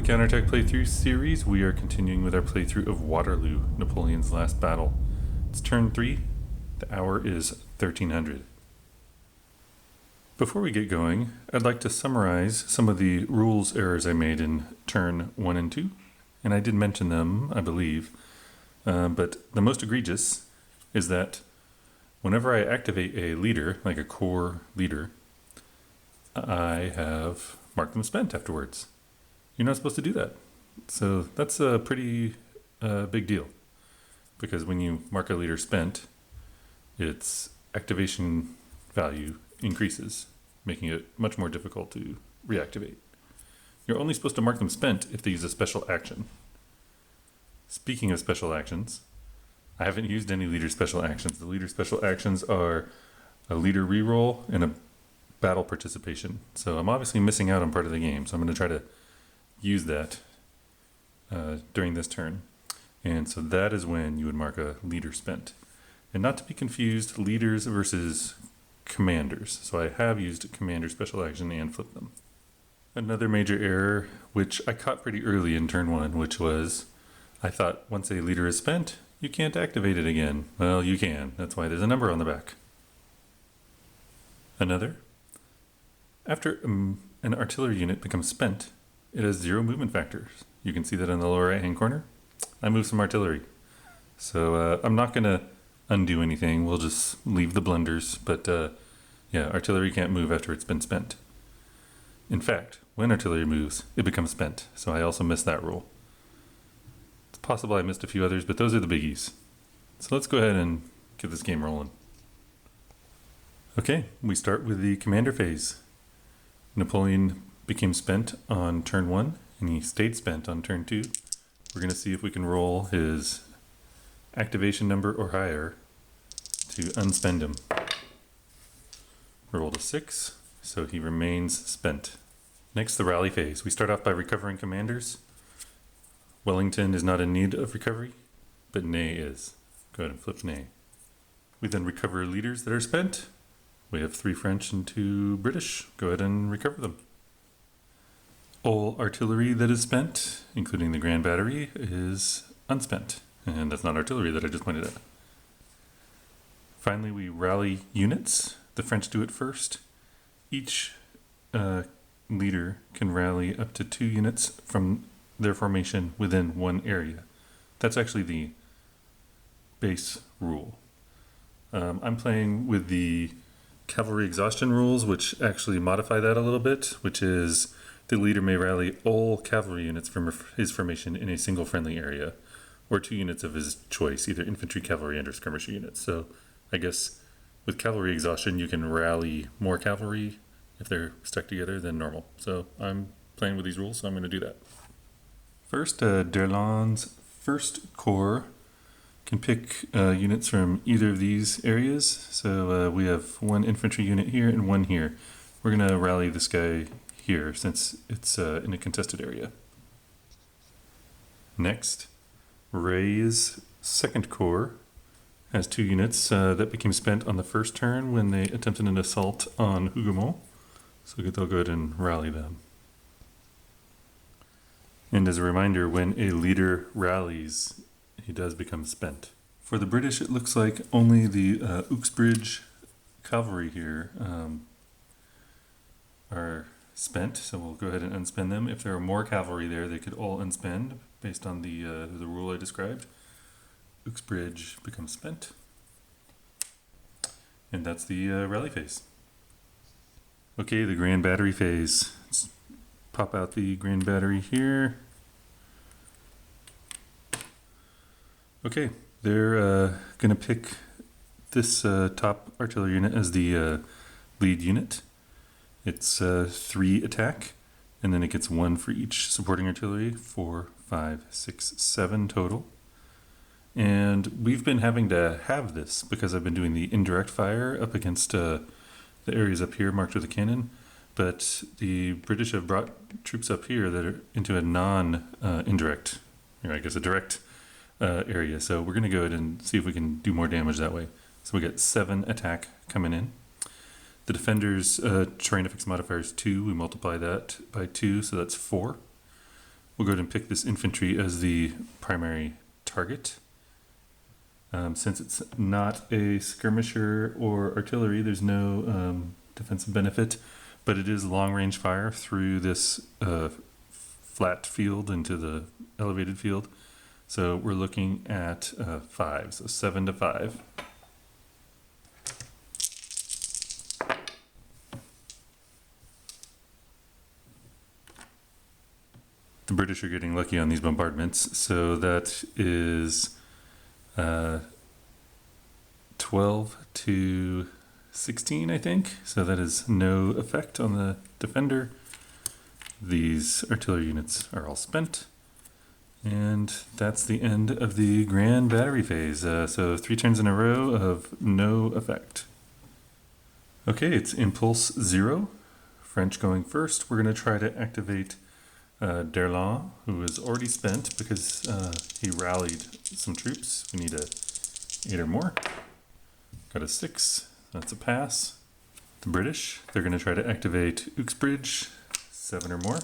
Counterattack playthrough series, we are continuing with our playthrough of Waterloo, Napoleon's last battle. It's turn 3, the hour is 1300. Before we get going, I'd like to summarize some of the rules errors I made in turn 1 and 2, and I did mention them, I believe, but the most egregious is that whenever I activate a leader, like a core leader, I have marked them spent afterwards. You're not supposed to do that. So that's a pretty big deal, because when you mark a leader spent, its activation value increases, making it much more difficult to reactivate. You're only supposed to mark them spent if they use a special action. Speaking of special actions, I haven't used any leader special actions. The leader special actions are a leader reroll and a battle participation. So I'm obviously missing out on part of the game, so I'm going to try to use that during this turn. And so that is when you would mark a leader spent. And not to be confused, leaders versus commanders. So I have used commander special action and flipped them. Another major error, which I caught pretty early in turn 1, which was I thought once a leader is spent, you can't activate it again. Well, you can. That's why there's a number on the back. Another, after an artillery unit becomes spent, it has 0 movement factors. You can see that in the lower right hand corner. I moved some artillery. So I'm not going to undo anything. We'll just leave the blunders. But yeah, artillery can't move after it's been spent. In fact, when artillery moves, it becomes spent. So I also missed that rule. It's possible I missed a few others, but those are the biggies. So let's go ahead and get this game rolling. Okay, we start with the commander phase. Napoleon became spent on turn 1, and he stayed spent on turn 2. We're going to see if we can roll his activation number or higher to unspend him. Rolled a 6, so he remains spent. Next, the rally phase. We start off by recovering commanders. Wellington is not in need of recovery, but Ney is. Go ahead and flip Ney. We then recover leaders that are spent. We have 3 French and 2 British. Go ahead and recover them. All artillery that is spent, including the Grand Battery, is unspent. And that's not artillery that I just pointed at. Finally, we rally units. The French do it first. Each leader can rally up to 2 units from their formation within 1 area. That's actually the base rule. I'm playing with the cavalry exhaustion rules, which actually modify that a little bit, which is the leader may rally all cavalry units from his formation in a single friendly area, or 2 units of his choice, either infantry, cavalry, and or skirmisher units. So I guess with cavalry exhaustion, you can rally more cavalry if they're stuck together than normal. So I'm playing with these rules, so I'm going to do that. First, D'Erlon's first corps can pick units from either of these areas. So we have 1 infantry unit here and 1 here. We're going to rally this guy here since it's in a contested area. Next, Ray's second corps has 2 units that became spent on the first turn when they attempted an assault on Hougoumont. So they'll go ahead and rally them. And as a reminder, when a leader rallies, he does become spent. For the British, it looks like only the Uxbridge cavalry here are spent, so we'll go ahead and unspend them. If there are more cavalry there, they could all unspend based on the rule I described. Uxbridge becomes spent. And that's the rally phase. Okay, the Grand Battery phase. Let's pop out the Grand Battery here. Okay, they're going to pick this top artillery unit as the lead unit. It's 3 attack, and then it gets 1 for each supporting artillery, 4, 5, 6, 7 total. And we've been having to have this because I've been doing the indirect fire up against the areas up here marked with a cannon. But the British have brought troops up here that are into a non-indirect, or I guess a direct area. So we're going to go ahead and see if we can do more damage that way. So we got 7 attack coming in. The defender's terrain effects modifier is 2. We multiply that by 2, so that's 4. we'll go ahead and pick this infantry as the primary target. Since it's not a skirmisher or artillery, there's no defensive benefit, but it is long-range fire through this flat field into the elevated field. So we're looking at 5, so 7 to 5. The British are getting lucky on these bombardments, so that is 12 to 16, I think. So that is no effect on the defender. These artillery units are all spent. And that's the end of the grand battery phase. So 3 turns in a row of no effect. Okay, it's impulse 0. French going first. We're going to try to activate Derlan, who is already spent because he rallied some troops. We need a 8 or more. Got a 6. That's a pass. The British, they're going to try to activate Uxbridge, 7 or more.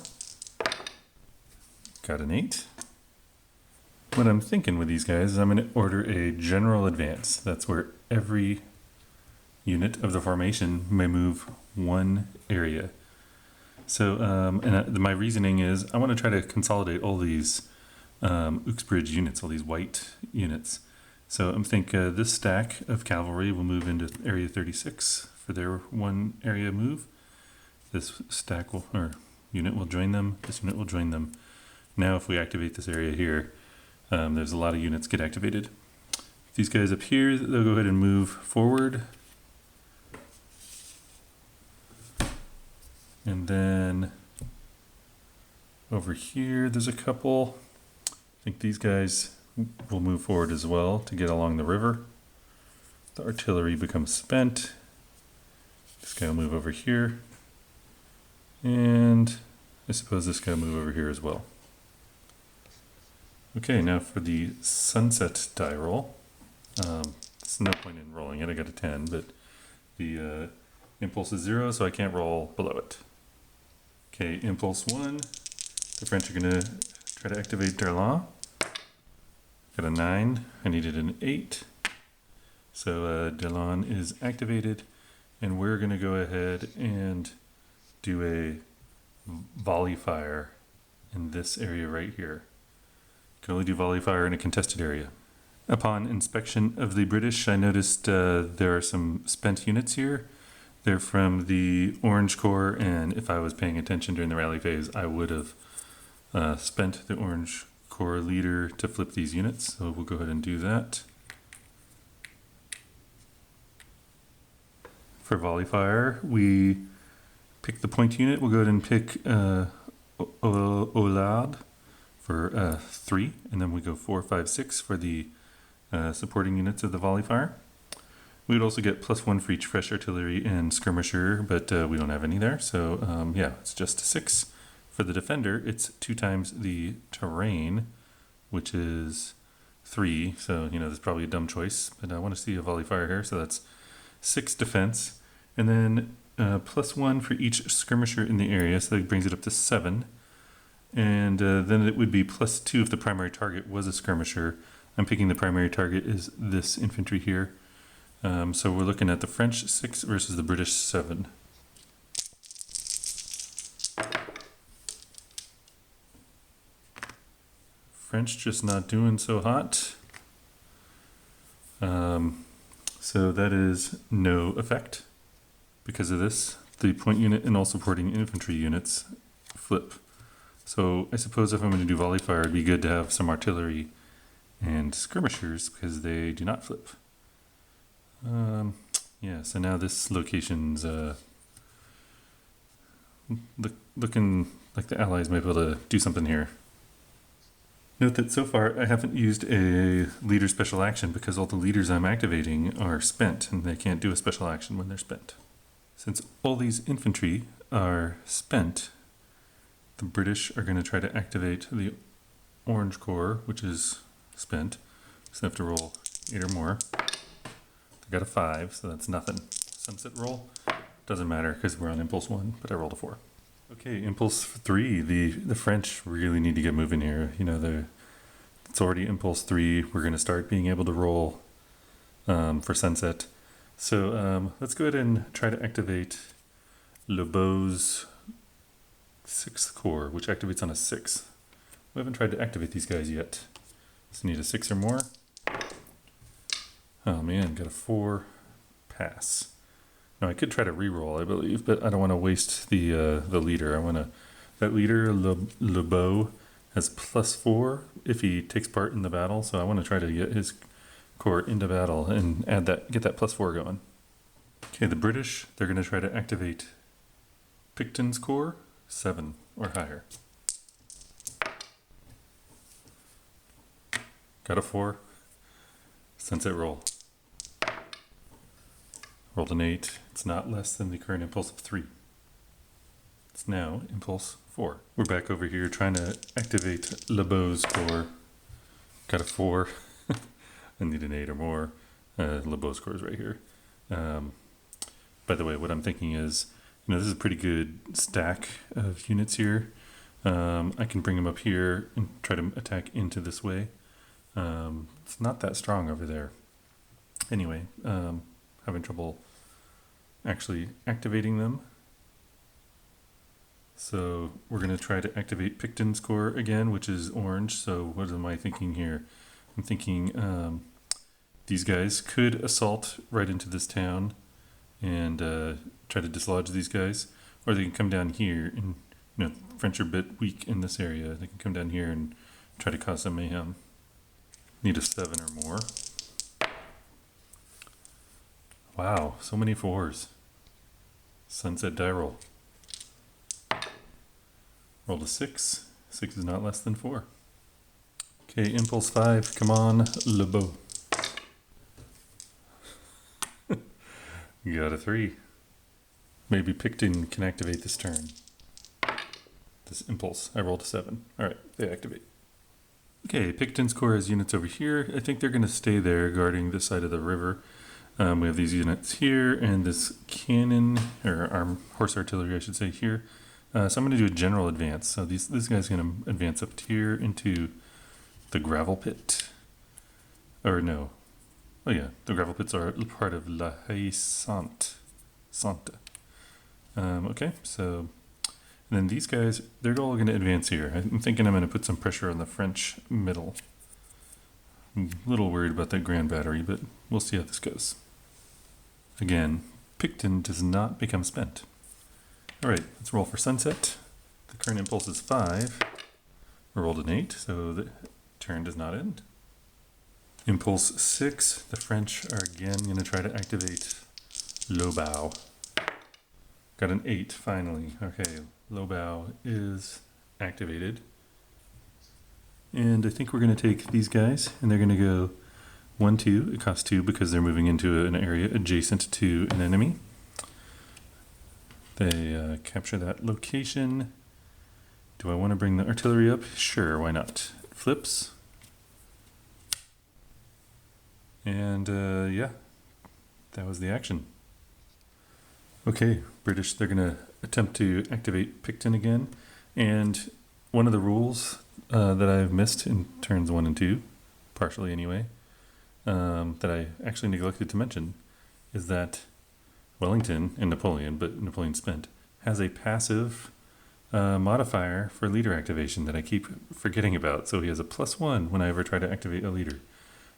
Got an 8. What I'm thinking with these guys is I'm going to order a general advance. That's where every unit of the formation may move 1 area. So, my reasoning is I want to try to consolidate all these Uxbridge units, all these white units. So I'm thinking this stack of cavalry will move into area 36 for their 1 area move. This stack will, or unit will join them. This unit will join them. Now if we activate this area here, there's a lot of units get activated. These guys up here, they'll go ahead and move forward. And then over here, there's a couple. I think these guys will move forward as well to get along the river. The artillery becomes spent. This guy will move over here. And I suppose this guy will move over here as well. Okay, now for the sunset die roll. There's no point in rolling it, I got a 10, but the impulse is 0, so I can't roll below it. Okay, impulse 1. The French are going to try to activate Derlan. Got a 9. I needed an 8. So Derlan is activated, and we're going to go ahead and do a volley fire in this area right here. Can only do volley fire in a contested area. Upon inspection of the British, I noticed there are some spent units here. They're from the Orange Corps, and if I was paying attention during the rally phase, I would have spent the Orange Corps leader to flip these units. So we'll go ahead and do that. For volley fire, we pick the point unit. We'll go ahead and pick Olard for 3, and then we go 4, 5, 6 for the supporting units of the volley fire. We would also get +1 for each fresh artillery and skirmisher, but we don't have any there. So yeah, it's just a 6. For the defender, it's 2 times the terrain, which is 3. So, you know, that's probably a dumb choice, but I want to see a volley fire here. So that's 6 defense. And then +1 for each skirmisher in the area. So that brings it up to 7. And then it would be +2 if the primary target was a skirmisher. I'm picking the primary target is this infantry here. So we're looking at the French 6 versus the British 7. French just not doing so hot. So that is no effect. Because of this, the point unit and all supporting infantry units flip. So I suppose if I'm going to do volley fire, it'd be good to have some artillery and skirmishers because they do not flip. Yeah, so now this location's looking like the Allies might be able to do something here. Note that so far I haven't used a leader special action because all the leaders I'm activating are spent and they can't do a special action when they're spent. Since all these infantry are spent, the British are going to try to activate the Orange Corps, which is spent. So they have to roll 8 or more. They got a 5, so that's nothing. Sunset roll, doesn't matter because we're on impulse 1, but I rolled a 4. Okay, impulse 3. The French really need to get moving here. You know, it's already impulse 3. We're going to start being able to roll for sunset. So let's go ahead and try to activate Lebeau's 6th Corps, which activates on a 6. We haven't tried to activate these guys yet. So need a 6 or more. Oh man, got a 4. Pass. Now I could try to re-roll, I believe, but I don't want to waste the leader. That leader Lebeau has +4 if he takes part in the battle, so I want to try to get his corps into battle and get that +4 going. Okay, the British, they're going to try to activate Picton's corps, 7 or higher. Got a 4. Sunset roll. Rolled an 8. It's not less than the current impulse of 3. It's now impulse 4. We're back over here trying to activate Lebeau's corps. Got a 4. I need an 8 or more. Lebeau's corps is right here. By the way, what I'm thinking is, this is a pretty good stack of units here. I can bring them up here and try to attack into this way. It's not that strong over there. Anyway, having trouble actually activating them. So we're going to try to activate Picton's corps again, which is orange. So what am I thinking here? I'm thinking these guys could assault right into this town and try to dislodge these guys, or they can come down here and, French are a bit weak in this area. They can come down here and try to cause some mayhem. Need a 7 or more. Wow, so many 4s. Sunset die roll. Rolled a 6. 6 is not less than 4. Okay, impulse 5. Come on, Lebeau. You got a 3. Maybe Picton can activate this turn. This impulse. I rolled a 7. Alright, they activate. Okay, Picton's corps has units over here. I think they're going to stay there guarding this side of the river. We have these units here and this cannon, or horse artillery I should say, here. So I'm going to do a general advance. So this guy's going to advance up here into the gravel pit. Or no. Oh yeah, the gravel pits are part of La Haye Sainte. Okay, so and then these guys, they're all going to advance here. I'm thinking I'm going to put some pressure on the French middle. I'm a little worried about that Grand Battery, but we'll see how this goes. Again, Picton does not become spent. Alright, let's roll for sunset. The current impulse is 5. I rolled an 8, so the turn does not end. Impulse 6, the French are again going to try to activate Lebeau. Got an 8 finally. Okay, Lebeau is activated. And I think we're going to take these guys and they're going to go 1, 2. It costs 2 because they're moving into an area adjacent to an enemy. They capture that location. Do I want to bring the artillery up? Sure, why not? Flips. And yeah, that was the action. Okay, British, they're going to attempt to activate Picton again. And one of the rules that I've missed in turns 1 and 2, partially anyway, that I actually neglected to mention, is that Wellington and Napoleon, but Napoleon spent, has a passive modifier for leader activation that I keep forgetting about. So he has a +1 when I ever try to activate a leader.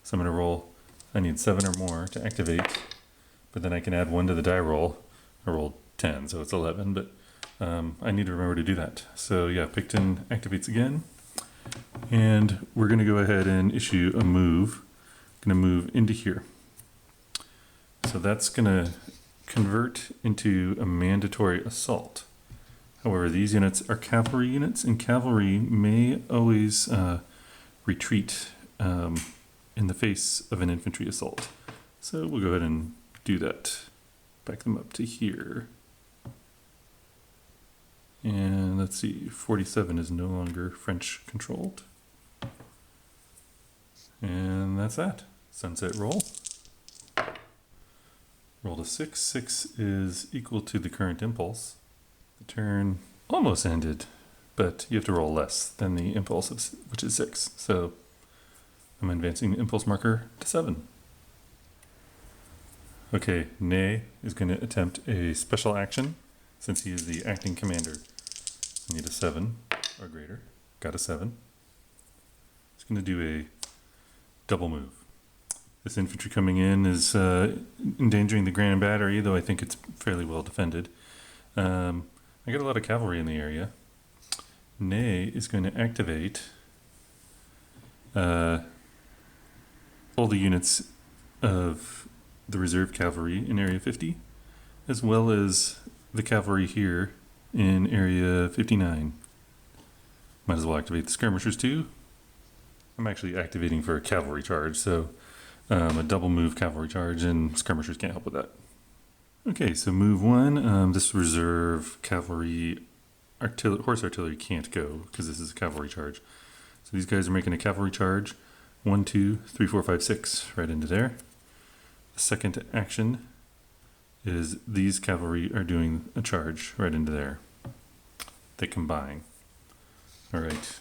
So I'm going to roll, I need 7 or more to activate, but then I can add 1 to the die roll. I rolled 10, so it's 11, but I need to remember to do that. So yeah, Picton activates again, and we're going to go ahead and issue a move. Going to move into here. So that's going to convert into a mandatory assault. However, these units are cavalry units, and cavalry may always retreat in the face of an infantry assault. So we'll go ahead and do that. Back them up to here. And let's see, 47 is no longer French controlled. And that's that. Sunset roll. Rolled a 6. 6 is equal to the current impulse. The turn almost ended, but you have to roll less than the impulse, which is 6. So I'm advancing the impulse marker to 7. Okay, Ney is going to attempt a special action since he is the acting commander. I need a 7 or greater. Got a 7. He's going to do a double move. This infantry coming in is endangering the Grand Battery, though I think it's fairly well defended. I got a lot of cavalry in the area. Ney is going to activate all the units of the reserve cavalry in area 50, as well as the cavalry here in area 59. Might as well activate the skirmishers too. I'm actually activating for a cavalry charge, so a double move cavalry charge, and skirmishers can't help with that. Okay, so move 1, this reserve cavalry horse artillery can't go because this is a cavalry charge. So these guys are making a cavalry charge. 1, 2, 3, 4, 5, 6, right into there. The second action is these cavalry are doing a charge right into there. They combine. All right,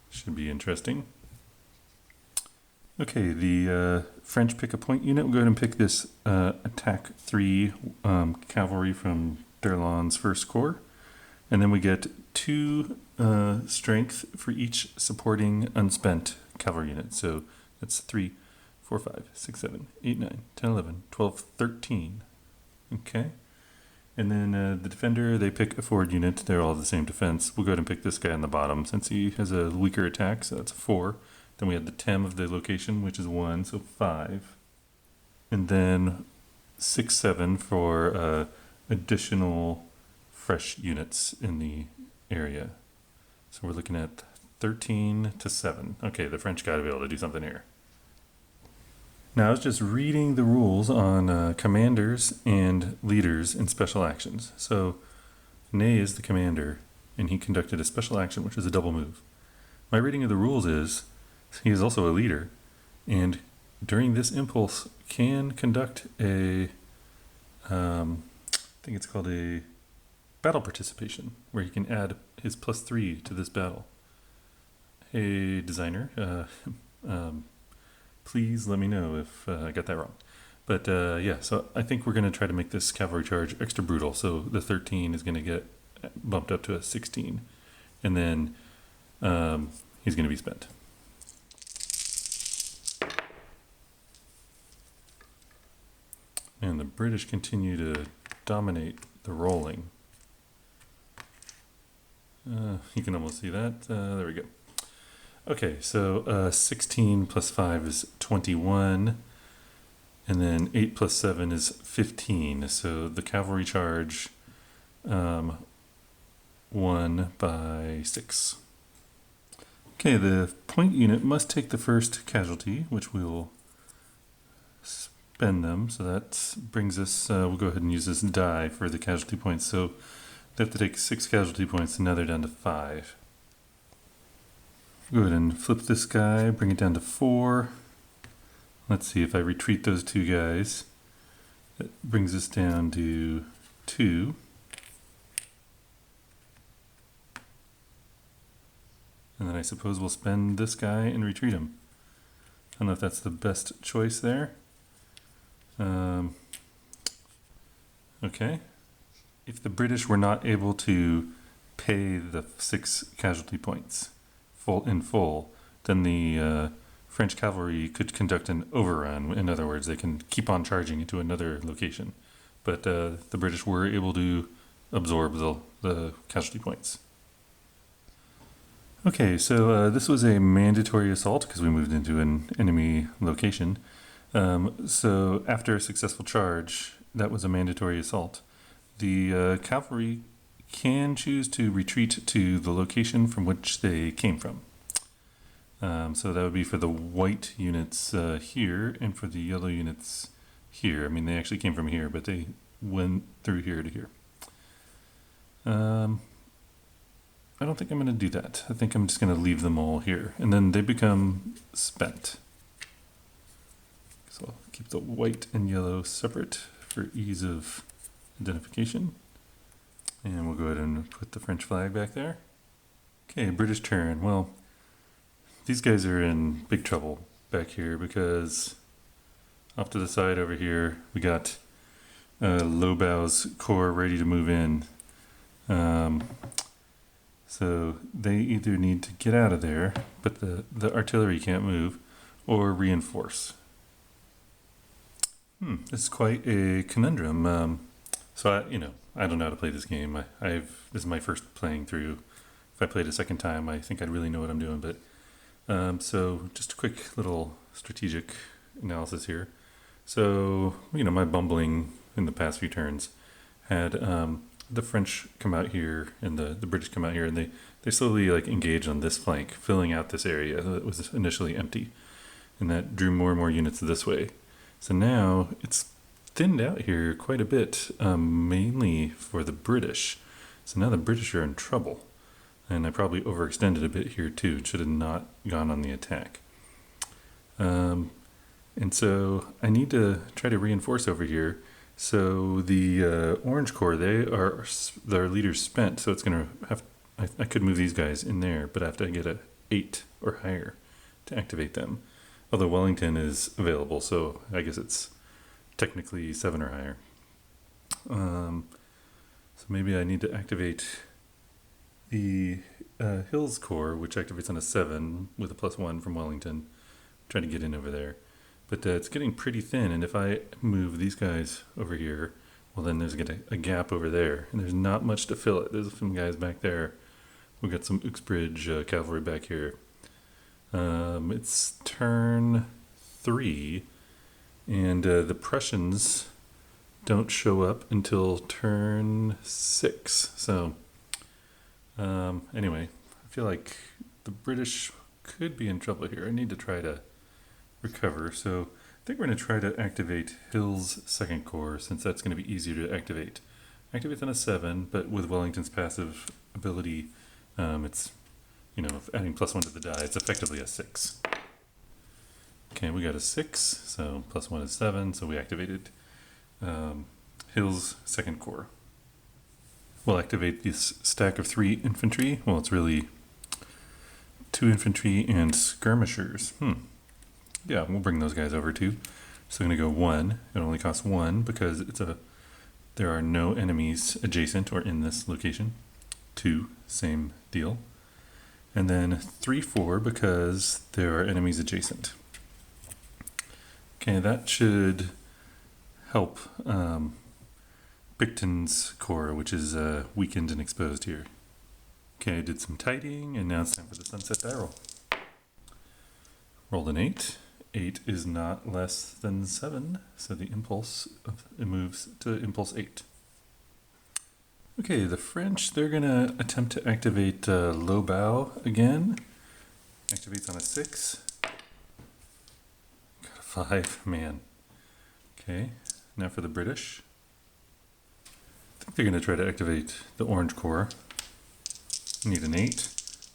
should be interesting. Okay, the French pick a point unit. We'll go ahead and pick this attack 3 cavalry from D'Erlon's First Corps. And then we get 2 strength for each supporting unspent cavalry unit. So that's 3, 4, 5, 6, 7, 8, 9, 10, 11, 12, 13. Okay. And then the defender, they pick a forward unit. They're all the same defense. We'll go ahead and pick this guy on the bottom since he has a weaker attack. So that's a 4. Then we have the tem of the location, which is 1, so 5. And then 6, 7 for additional fresh units in the area. So we're looking at 13 to 7. Okay, the French got to be able to do something here. Now I was just reading the rules on commanders and leaders in special actions. So Ney is the commander, and he conducted a special action, which is a double move. My reading of the rules is he is also a leader, and during this impulse can conduct a, I think it's called a battle participation, where he can add his +3 to this battle. Hey, designer, please let me know if I got that wrong. But yeah, so I think we're going to try to make this cavalry charge extra brutal. So the 13 is going to get bumped up to a 16, and then he's going to be spent. And the British continue to dominate the rolling. You can almost see that. There we go. Okay, so 16 plus 5 is 21, and then 8 plus 7 is 15. So the cavalry charge won by 6. Okay, the point unit must take the first casualty, which we'll spend them. So that brings us, we'll go ahead and use this die for the casualty points. So they have to take 6 casualty points, and now they're down to 5. Go ahead and flip this guy, bring it down to 4. Let's see if I retreat those 2 guys. That brings us down to 2. And then I suppose we'll spend this guy and retreat him. I don't know if that's the best choice there. Okay. If the British were not able to pay the 6 casualty points in full, then the French cavalry could conduct an overrun. In other words, they can keep on charging into another location. But the British were able to absorb the casualty points. Okay, so this was a mandatory assault because we moved into an enemy location. So after a successful charge, that was a mandatory assault. The cavalry can choose to retreat to the location from which they came from. So that would be for the white units here and for the yellow units here. I mean, they actually came from here, but they went through here to here. I don't think I'm going to do that. I think I'm just going to leave them all here. And then they become spent. So I'll keep the white and yellow separate for ease of identification. And we'll go ahead and put the French flag back there. Okay, British turn. Well, these guys are in big trouble back here because off to the side over here we got Lobau's corps ready to move in. So they either need to get out of there, but the artillery can't move, or reinforce. This is quite a conundrum. So I don't know how to play this game. This is my first playing through. If I played a second time, I think I'd really know what I'm doing. But so just a quick little strategic analysis here. So my bumbling in the past few turns had the French come out here and the British come out here, and they slowly engage on this flank, filling out this area that was initially empty, and that drew more and more units this way. So now it's thinned out here quite a bit, mainly for the British. So now the British are in trouble, and I probably overextended a bit here too. It should have not gone on the attack. And so I need to try to reinforce over here. So the Orange Corps, their leaders spent, so it's going to have, I could move these guys in there, but I have to get a 8 or higher to activate them. Although Wellington is available, so I guess it's technically 7 or higher. So maybe I need to activate the Hills Corps, which activates on a 7 with a +1 from Wellington. Try to get in over there. But it's getting pretty thin, and if I move these guys over here, well then there's a gap over there, and there's not much to fill it. There's some guys back there. We've got some Uxbridge cavalry back here. It's turn 3, and the Prussians don't show up until turn 6. So anyway, I feel like the British could be in trouble here. I need to try to recover. So I think we're going to try to activate Hill's 2nd Corps, since that's going to be easier to activate. Activates on a 7, but with Wellington's passive ability, it's adding +1 to the die, it's effectively a 6. Okay, we got a 6, so +1 is 7, so we activated Hill's 2nd Corps. We'll activate this stack of 3 infantry. Well, it's really 2 infantry and skirmishers. Yeah, we'll bring those guys over too. So I'm going to go 1. It only costs 1 because there are no enemies adjacent or in this location. 2, same deal. And then 3, 4 because there are enemies adjacent. Okay, that should help Picton's corps, which is weakened and exposed here. Okay, I did some tidying, and now it's time for the sunset die roll. Rolled an 8. 8 is not less than 7, so the impulse it moves to impulse 8. Okay, the French, they're going to attempt to activate Lobau again. Activates on a 6. Got a 5, man. Okay, now for the British. I think they're going to try to activate the Orange Corps. Need an 8,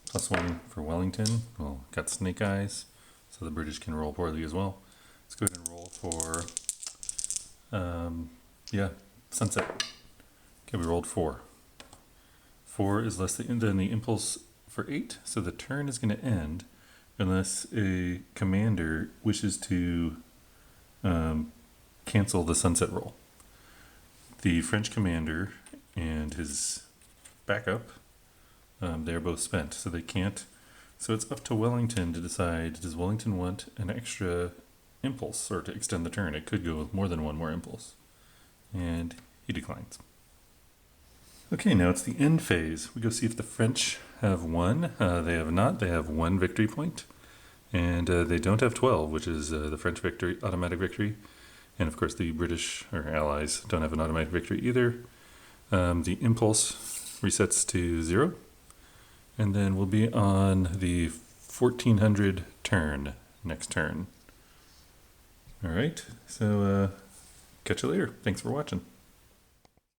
+1 for Wellington. Well, got Snake Eyes, so the British can roll poorly as well. Let's go ahead and roll for, sunset. Okay, we rolled 4. 4 is less than the impulse for 8, so the turn is going to end unless a commander wishes to cancel the sunset roll. The French commander and his backup, they're both spent, so they can't. So it's up to Wellington to decide, does Wellington want an extra impulse or to extend the turn? It could go with more than one more impulse. And he declines. Okay, now it's the end phase. We go see if the French have won. They have not. They have 1 victory point. And they don't have 12, which is the French victory, automatic victory. And of course the British, or allies, don't have an automatic victory either. The impulse resets to 0. And then we'll be on the 1400 turn, next turn. All right, so catch you later. Thanks for watching.